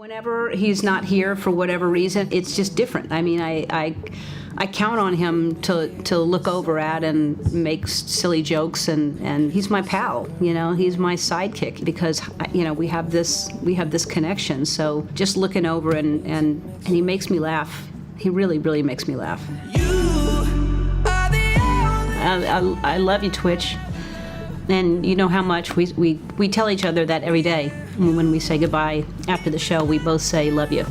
Whenever he's not here for whatever reason, it's just different. I mean, I count on him to look over at and make silly jokes, and he's my pal. You know, he's my sidekick because we have this connection. So just looking over and he makes me laugh. He really, really makes me laugh. I love you, Twitch. And you know how much we tell each other that every day. When we say goodbye after the show, we both say, love you.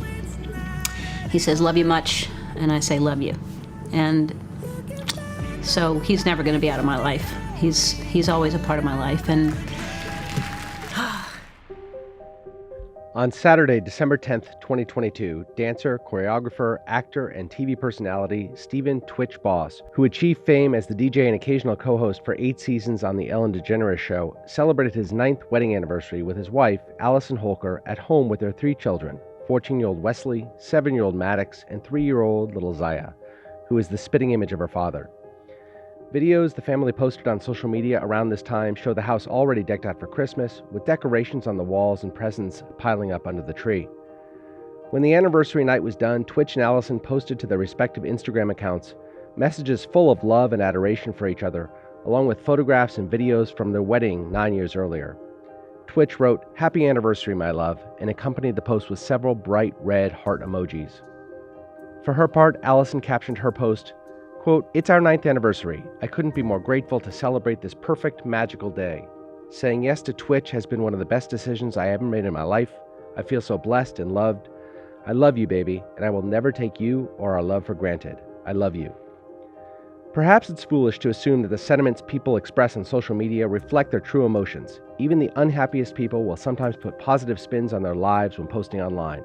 He says, love you much, and I say, love you. And so he's never going to be out of my life. He's always a part of my life. And On Saturday, December 10th, 2022, dancer, choreographer, actor, and TV personality Stephen "Twitch" Boss, who achieved fame as the DJ and occasional co-host for 8 seasons on the Ellen DeGeneres Show, celebrated his 9th wedding anniversary with his wife, Allison Holker, at home with their 3 children, 14-year-old Wesley, 7-year-old Maddox, and 3-year-old little Zaya, who is the spitting image of her father. Videos the family posted on social media around this time show the house already decked out for Christmas, with decorations on the walls and presents piling up under the tree. When the anniversary night was done, Twitch and Allison posted to their respective Instagram accounts messages full of love and adoration for each other, along with photographs and videos from their wedding 9 years earlier. Twitch wrote, "Happy anniversary, my love," and accompanied the post with several bright red heart emojis. For her part, Allison captioned her post, quote, "It's our 9th anniversary. I couldn't be more grateful to celebrate this perfect, magical day. Saying yes to Twitch has been one of the best decisions I ever made in my life. I feel so blessed and loved. I love you, baby, and I will never take you or our love for granted. I love you." Perhaps it's foolish to assume that the sentiments people express on social media reflect their true emotions. Even the unhappiest people will sometimes put positive spins on their lives when posting online.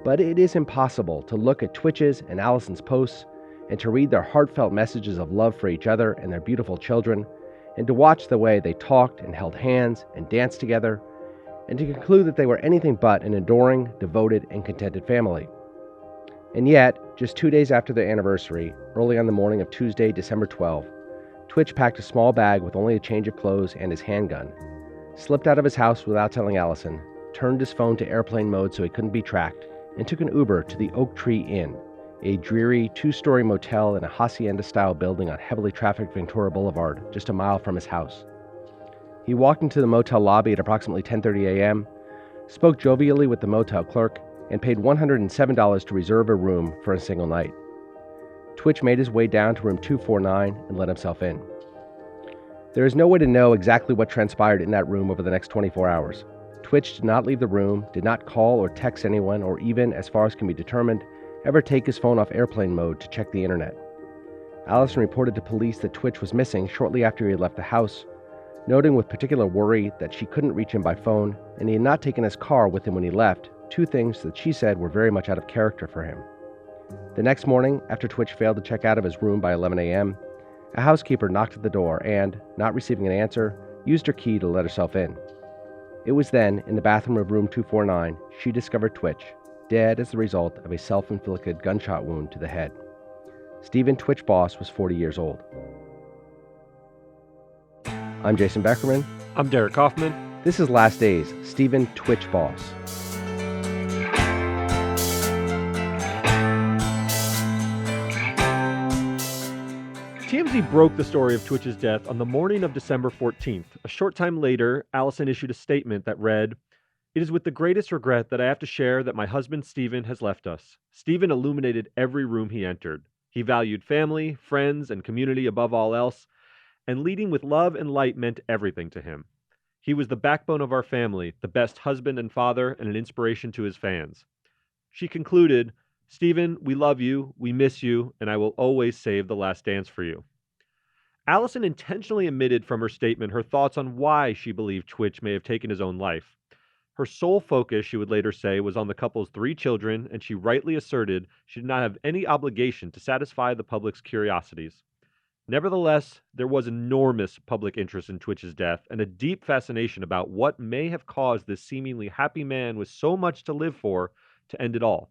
But it is impossible to look at Twitch's and Allison's posts and to read their heartfelt messages of love for each other and their beautiful children, and to watch the way they talked and held hands and danced together, and to conclude that they were anything but an adoring, devoted, and contented family. And yet, just 2 days after their anniversary, early on the morning of Tuesday, December 12th, Twitch packed a small bag with only a change of clothes and his handgun, slipped out of his house without telling Allison, turned his phone to airplane mode so he couldn't be tracked, and took an Uber to the Oak Tree Inn, a dreary 2-story motel in a hacienda-style building on heavily trafficked Ventura Boulevard, just a mile from his house. He walked into the motel lobby at approximately 10:30 a.m., spoke jovially with the motel clerk, and paid $107 to reserve a room for a single night. Twitch made his way down to room 249 and let himself in. There is no way to know exactly what transpired in that room over the next 24 hours. Twitch did not leave the room, did not call or text anyone, or even, as far as can be determined, ever take his phone off airplane mode to check the internet. Allison reported to police that Twitch was missing shortly after he had left the house, noting with particular worry that she couldn't reach him by phone, and he had not taken his car with him when he left, 2 things that she said were very much out of character for him. The next morning, after Twitch failed to check out of his room by 11 a.m., a housekeeper knocked at the door and, not receiving an answer, used her key to let herself in. It was then, in the bathroom of room 249, she discovered Twitch, dead as the result of a self-inflicted gunshot wound to the head. Stephen "Twitch" Boss was 40 years old. I'm Jason Beckerman. I'm Derek Kaufman. This is Last Days, Stephen "Twitch" Boss. TMZ broke the story of Twitch's death on the morning of December 14th. A short time later, Allison issued a statement that read, "It is with the greatest regret that I have to share that my husband Stephen has left us. Stephen illuminated every room he entered. He valued family, friends, and community above all else, and leading with love and light meant everything to him. He was the backbone of our family, the best husband and father, and an inspiration to his fans." She concluded, "Stephen, we love you, we miss you, and I will always save the last dance for you." Allison intentionally omitted from her statement her thoughts on why she believed Twitch may have taken his own life. Her sole focus, she would later say, was on the couple's 3 children, and she rightly asserted she did not have any obligation to satisfy the public's curiosities. Nevertheless, there was enormous public interest in Twitch's death and a deep fascination about what may have caused this seemingly happy man with so much to live for to end it all.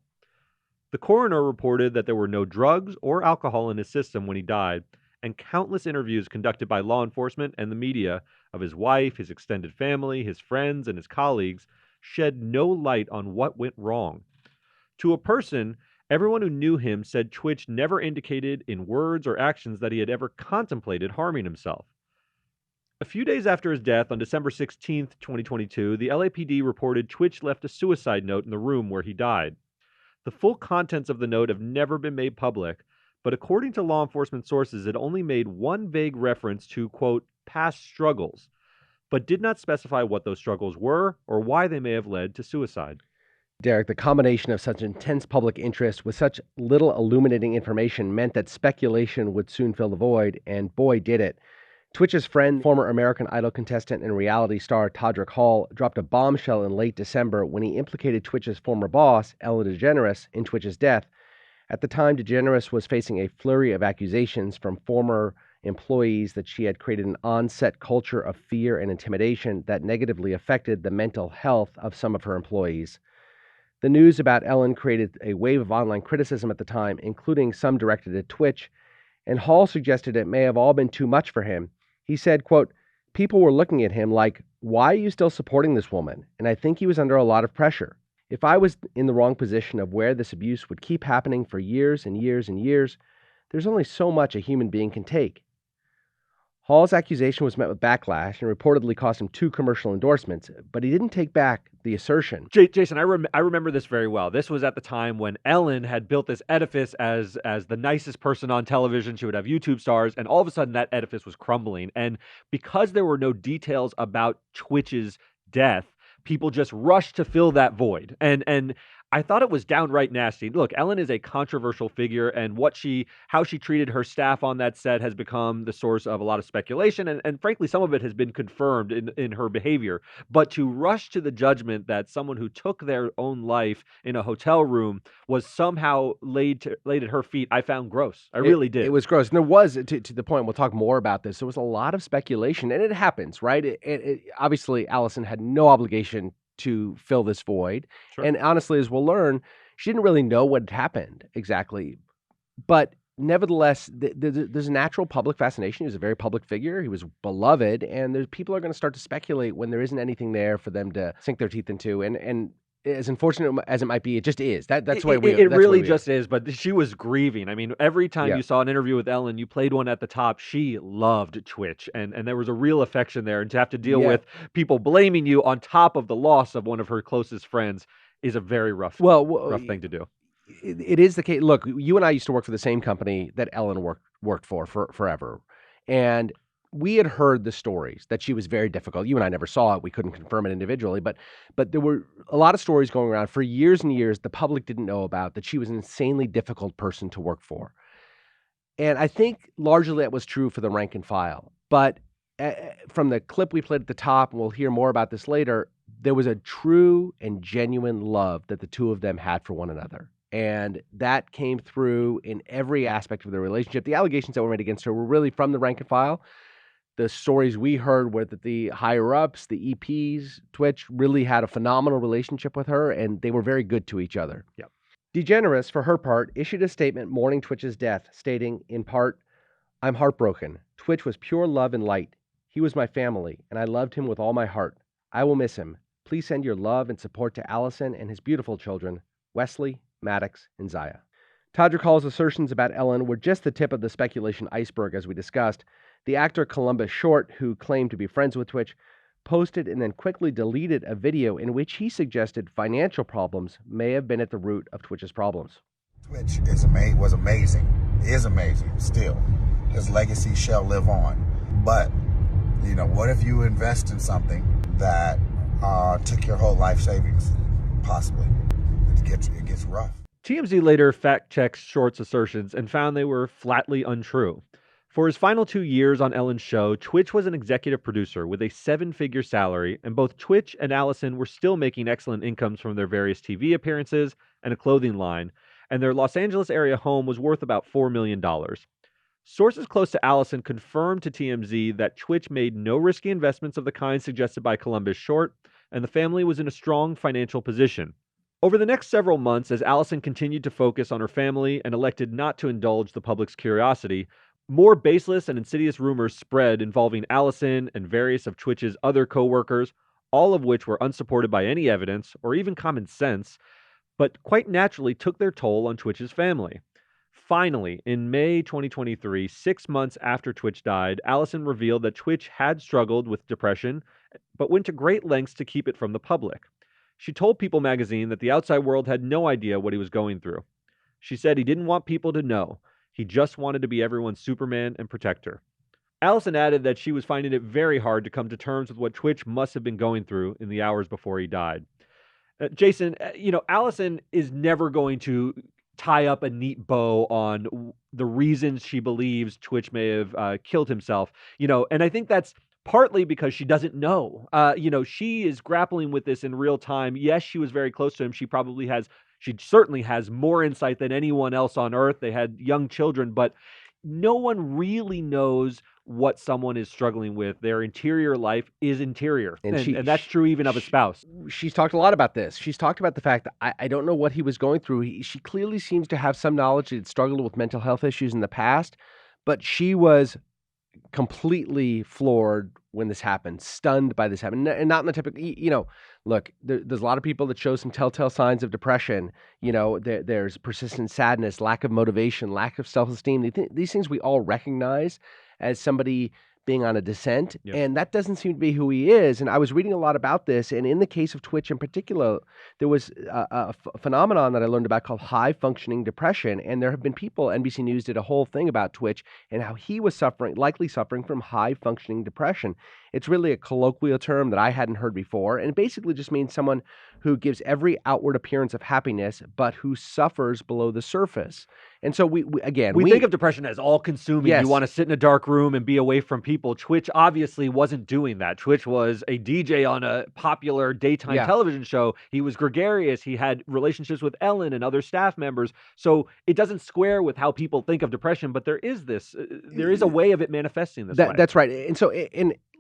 The coroner reported that there were no drugs or alcohol in his system when he died, and countless interviews conducted by law enforcement and the media of his wife, his extended family, his friends, and his colleagues shed no light on what went wrong. To a person, everyone who knew him said Twitch never indicated in words or actions that he had ever contemplated harming himself. A few days after his death, on December 16th, 2022, the LAPD reported Twitch left a suicide note in the room where he died. The full contents of the note have never been made public, but according to law enforcement sources, it only made one vague reference to, quote, past struggles, but did not specify what those struggles were or why they may have led to suicide. Derek, the combination of such intense public interest with such little illuminating information meant that speculation would soon fill the void, and boy, did it. Twitch's friend, former American Idol contestant and reality star Todrick Hall, dropped a bombshell in late December when he implicated Twitch's former boss, Ellen DeGeneres, in Twitch's death. At the time, DeGeneres was facing a flurry of accusations from former employees that she had created an on-set culture of fear and intimidation that negatively affected the mental health of some of her employees. The news about Ellen created a wave of online criticism at the time, including some directed at Twitch, and Hall suggested it may have all been too much for him. He said, quote, people were looking at him like, why are you still supporting this woman? And I think he was under a lot of pressure. If I was in the wrong position of where this abuse would keep happening for years and years and years, there's only so much a human being can take. Hall's accusation was met with backlash and reportedly cost him 2 commercial endorsements, but he didn't take back the assertion. Jason, I remember this very well. This was at the time when Ellen had built this edifice as the nicest person on television. She would have YouTube stars, and all of a sudden that edifice was crumbling. And because there were no details about Twitch's death, people just rushed to fill that void. And I thought it was downright nasty. Look, Ellen is a controversial figure, and how she treated her staff on that set has become the source of a lot of speculation, and frankly, some of it has been confirmed in her behavior. But to rush to the judgment that someone who took their own life in a hotel room was somehow laid at her feet, I found gross. I really did. It was gross. And there was, to the point, we'll talk more about this, there was a lot of speculation, and it happens, right? Obviously, Allison had no obligation to fill this void. Sure. And honestly, as we'll learn, she didn't really know what had happened exactly. But nevertheless, there's a natural public fascination. He was a very public figure. He was beloved. And people are going to start to speculate when there isn't anything there for them to sink their teeth into. And as unfortunate as it might be, it just is. That's the way we It really just is. But she was grieving. I mean, every time Yeah. you saw an interview with Ellen, you played one at the top. She loved Twitch, and there was a real affection there. And to have to deal Yeah. with people blaming you on top of the loss of one of her closest friends is a very rough thing to do. It is the case. Look, you and I used to work for the same company that Ellen worked for forever, and we had heard the stories that she was very difficult. You and I never saw it. We couldn't confirm it individually, but there were a lot of stories going around for years and years the public didn't know about, that she was an insanely difficult person to work for. And I think largely that was true for the rank and file. But from the clip we played at the top, and we'll hear more about this later, there was a true and genuine love that the two of them had for one another. And that came through in every aspect of their relationship. The allegations that were made against her were really from the rank and file. The stories we heard were that the higher-ups, the EPs, Twitch, really had a phenomenal relationship with her, and they were very good to each other. Yep. DeGeneres, for her part, issued a statement mourning Twitch's death, stating, in part, I'm heartbroken. Twitch was pure love and light. He was my family, and I loved him with all my heart. I will miss him. Please send your love and support to Allison and his beautiful children, Wesley, Maddox, and Zaya. Todrick Hall's assertions about Ellen were just the tip of the speculation iceberg, as we discussed. The actor Columbus Short, who claimed to be friends with Twitch, posted and then quickly deleted a video in which he suggested financial problems may have been at the root of Twitch's problems. Twitch was amazing, is amazing still. His legacy shall live on. But, what if you invest in something that took your whole life savings? Possibly. It gets rough. TMZ later fact-checked Short's assertions and found they were flatly untrue. For his final 2 years on Ellen's show, Twitch was an executive producer with a 7-figure salary, and both Twitch and Allison were still making excellent incomes from their various TV appearances and a clothing line, and their Los Angeles area home was worth about $4 million. Sources close to Allison confirmed to TMZ that Twitch made no risky investments of the kind suggested by Columbus Short, and the family was in a strong financial position. Over the next several months, as Allison continued to focus on her family and elected not to indulge the public's curiosity, more baseless and insidious rumors spread involving Allison and various of Twitch's other co-workers, all of which were unsupported by any evidence or even common sense, but quite naturally took their toll on Twitch's family. Finally, in May 2023, 6 months after Twitch died, Allison revealed that Twitch had struggled with depression, but went to great lengths to keep it from the public. She told People magazine that the outside world had no idea what he was going through. She said he didn't want people to know. He just wanted to be everyone's Superman and protector. Allison added that she was finding it very hard to come to terms with what Twitch must have been going through in the hours before he died. Jason, Allison is never going to tie up a neat bow on the reasons she believes Twitch may have killed himself, and I think that's partly because she doesn't know. She is grappling with this in real time. Yes, she was very close to him. She certainly has more insight than anyone else on earth. They had young children, but no one really knows what someone is struggling with. Their interior life is interior. And that's true even of a spouse. She's talked a lot about this. She's talked about the fact that I don't know what he was going through. She clearly seems to have some knowledge that he'd struggled with mental health issues in the past, but she was completely floored when this happened, stunned by this happening, and not in the typical, look, there's a lot of people that show some telltale signs of depression. There's persistent sadness, lack of motivation, lack of self-esteem. These things we all recognize as somebody being on a descent, Yep. And that doesn't seem to be who he is. And I was reading a lot about this, and in the case of Twitch in particular, there was a phenomenon that I learned about called high-functioning depression, and there have been people, NBC News did a whole thing about Twitch and how he was likely suffering from high-functioning depression. It's really a colloquial term that I hadn't heard before, and it basically just means someone who gives every outward appearance of happiness, but who suffers below the surface. And so we think of depression as all-consuming. Yes. You want to sit in a dark room and be away from people. Twitch obviously wasn't doing that. Twitch was a DJ on a popular daytime television show. He was gregarious. He had relationships with Ellen and other staff members. So it doesn't square with how people think of depression, but there is a way of it manifesting this way. That's right. And so,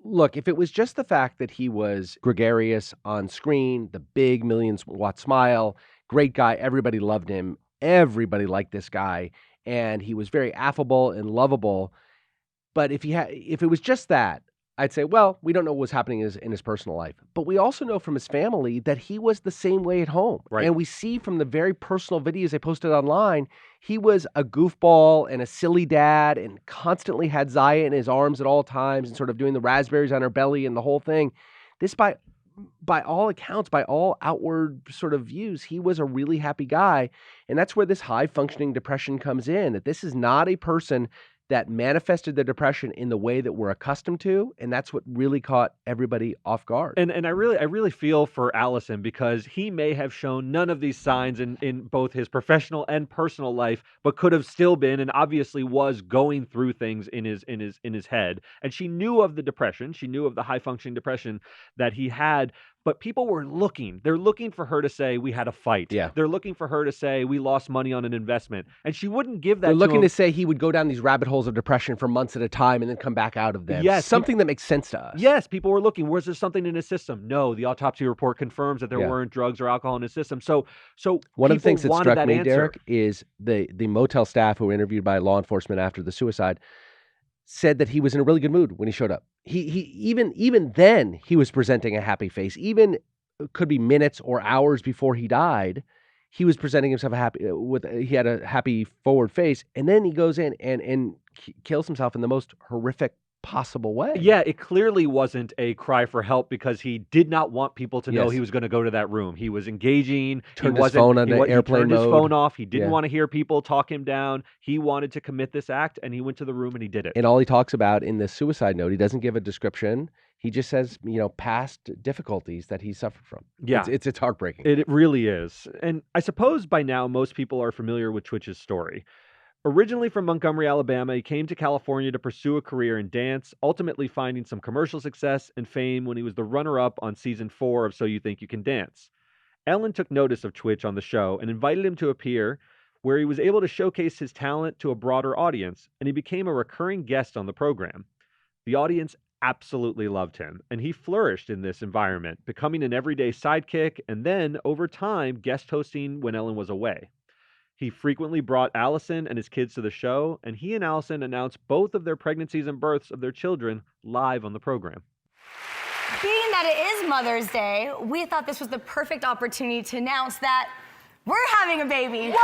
look, if it was just the fact that he was gregarious on screen, the big million-watt smile, great guy, everybody loved him, everybody liked this guy, and he was very affable and lovable. But if it was just that, I'd say, well, we don't know what was happening in his personal life. But we also know from his family that he was the same way at home. Right. And we see from the very personal videos they posted online, he was a goofball and a silly dad and constantly had Zaya in his arms at all times and sort of doing the raspberries on her belly and the whole thing. This, by all accounts, by all outward sort of views, he was a really happy guy. And that's where this high-functioning depression comes in, that this is not a person that manifested their depression in the way that we're accustomed to, and that's what really caught everybody off guard. And I really feel for Allison, because he may have shown none of these signs in both his professional and personal life, but could have still been, and obviously was, going through things in his head. And she knew of the depression, she knew of the high functioning depression that he had. But people were looking. They're looking for her to say, we had a fight. Yeah. They're looking for her to say, we lost money on an investment. And she wouldn't give that They're to looking him. to say he would go down these rabbit holes of depression for months at a time and then come back out of them. Yes. Something that makes sense to us. Yes, people were looking. Was there something in his system? No, the autopsy report confirms that there weren't drugs or alcohol in his system. So one of the things that struck me, answer. Derek, is the motel staff who were interviewed by law enforcement after the suicide said that he was in a really good mood when he showed up. He even then he was presenting a happy face. Even could be minutes or hours before he died, he was presenting himself he had a happy forward face, and then he goes in and kills himself in the most horrific possible way. Yeah, it clearly wasn't a cry for help, because he did not want people to know Yes. he was going to go to that room. He was engaging. Turned his phone on airplane He turned his mode. phone off. He didn't Yeah. want to hear people talk him down. He wanted to commit this act, and he went to the room and he did it. And all he talks about in the suicide note, he doesn't give a description. He just says, past difficulties that he suffered from. Yeah. It's heartbreaking. It really is. And I suppose by now most people are familiar with Twitch's story. Originally from Montgomery, Alabama, he came to California to pursue a career in dance, ultimately finding some commercial success and fame when he was the runner-up on season 4 of So You Think You Can Dance. Ellen took notice of Twitch on the show and invited him to appear, where he was able to showcase his talent to a broader audience, and he became a recurring guest on the program. The audience absolutely loved him, and he flourished in this environment, becoming an everyday sidekick and then, over time, guest hosting when Ellen was away. He frequently brought Allison and his kids to the show, and he and Allison announced both of their pregnancies and births of their children live on the program. Being that it is Mother's Day, we thought this was the perfect opportunity to announce that we're having a baby.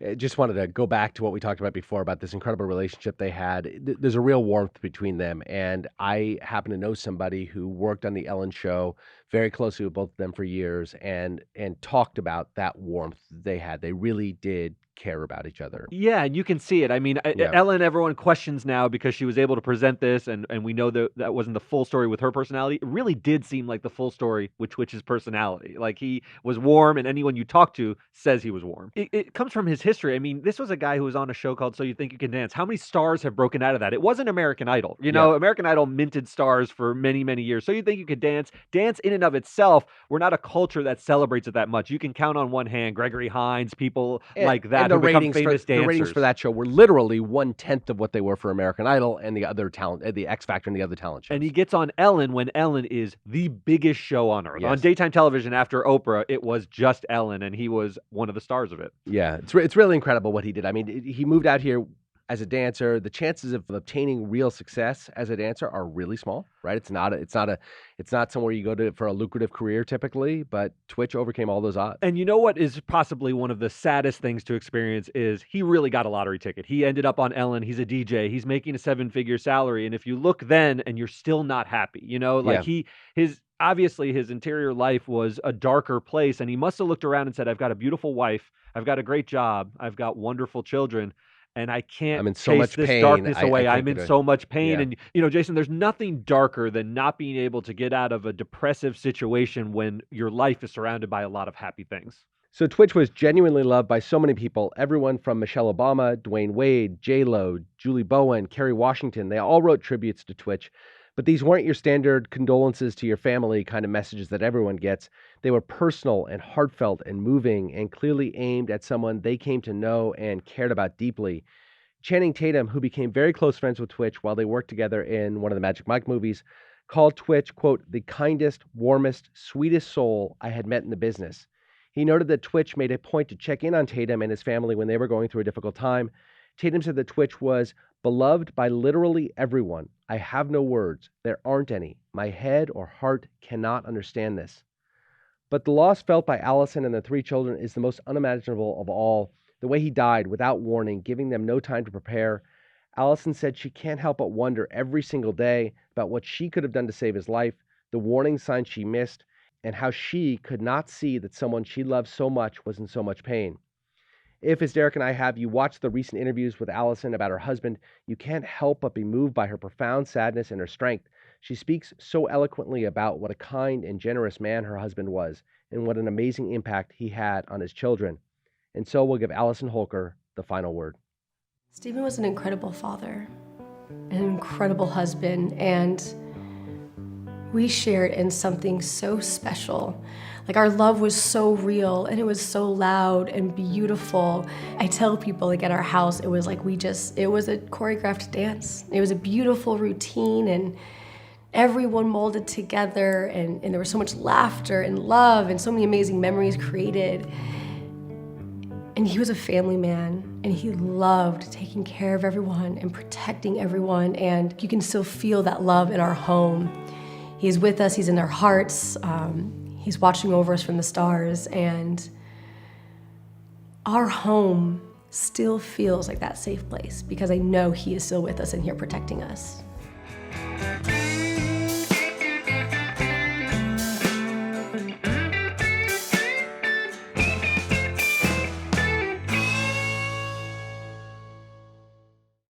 I just wanted to go back to what we talked about before about this incredible relationship they had. There's a real warmth between them. And I happen to know somebody who worked on the Ellen show very closely with both of them for years and talked about that warmth they had. They really did care about each other. Yeah, and you can see it. I mean, Yeah. Ellen, everyone questions now because she was able to present this, and we know that wasn't the full story with her personality. It really did seem like the full story with Twitch's personality. Like, he was warm, and anyone you talk to says he was warm. It comes from his history. I mean, this was a guy who was on a show called So You Think You Can Dance. How many stars have broken out of that? It wasn't American Idol. You know, American Idol minted stars for many, many years. So You Think You Could Dance. Dance in and of itself, we're not a culture that celebrates it that much. You can count on one hand Gregory Hines, people like that. And the who become ratings, famous dancers. the ratings for that show were literally 1/10 of what they were for American Idol and the other talent, the X Factor and the other talent shows. And he gets on Ellen when Ellen is the biggest show on earth. Yes. On daytime television after Oprah, it was just Ellen, and he was one of the stars of it. Yeah, it's really incredible what he did. I mean, he moved out here as a dancer. The chances of obtaining real success as a dancer are really small, right? It's not somewhere you go to for a lucrative career typically, but Twitch overcame all those odds. And you know what is possibly one of the saddest things to experience is he really got a lottery ticket. He ended up on Ellen. He's a DJ. He's making a 7-figure salary. And if you look then and you're still not happy, you know, like obviously his interior life was a darker place, and he must have looked around and said, I've got a beautiful wife. I've got a great job. I've got wonderful children. And I can't I'm in so chase much this pain. darkness away. I I'm can't in do so it. much pain. Yeah. And, you know, Jason, there's nothing darker than not being able to get out of a depressive situation when your life is surrounded by a lot of happy things. So Twitch was genuinely loved by so many people, everyone from Michelle Obama, Dwayne Wade, J-Lo, Julie Bowen, Kerry Washington. They all wrote tributes to Twitch. But these weren't your standard condolences to your family kind of messages that everyone gets. They were personal and heartfelt and moving and clearly aimed at someone they came to know and cared about deeply. Channing Tatum, who became very close friends with Twitch while they worked together in one of the Magic Mike movies, called Twitch, quote, the kindest, warmest, sweetest soul I had met in the business. He noted that Twitch made a point to check in on Tatum and his family when they were going through a difficult time. Tatum said that Twitch was beloved by literally everyone. I have no words. There aren't any. My head or heart cannot understand this. But the loss felt by Allison and the 3 children is the most unimaginable of all. The way he died without warning, giving them no time to prepare. Allison said she can't help but wonder every single day about what she could have done to save his life, the warning signs she missed, and how she could not see that someone she loved so much was in so much pain. If, as Derek and I have, you watched the recent interviews with Allison about her husband, you can't help but be moved by her profound sadness and her strength. She speaks so eloquently about what a kind and generous man her husband was, and what an amazing impact he had on his children. And so we'll give Allison Holker the final word. Stephen was an incredible father, an incredible husband, and we shared in something so special. Like, our love was so real, and it was so loud and beautiful. I tell people, like, at our house, it was like it was a choreographed dance. It was a beautiful routine, and everyone molded together, and there was so much laughter and love and so many amazing memories created. And he was a family man, and he loved taking care of everyone and protecting everyone, and you can still feel that love in our home. He's with us, he's in our hearts, he's watching over us from the stars, and our home still feels like that safe place because I know he is still with us and here protecting us.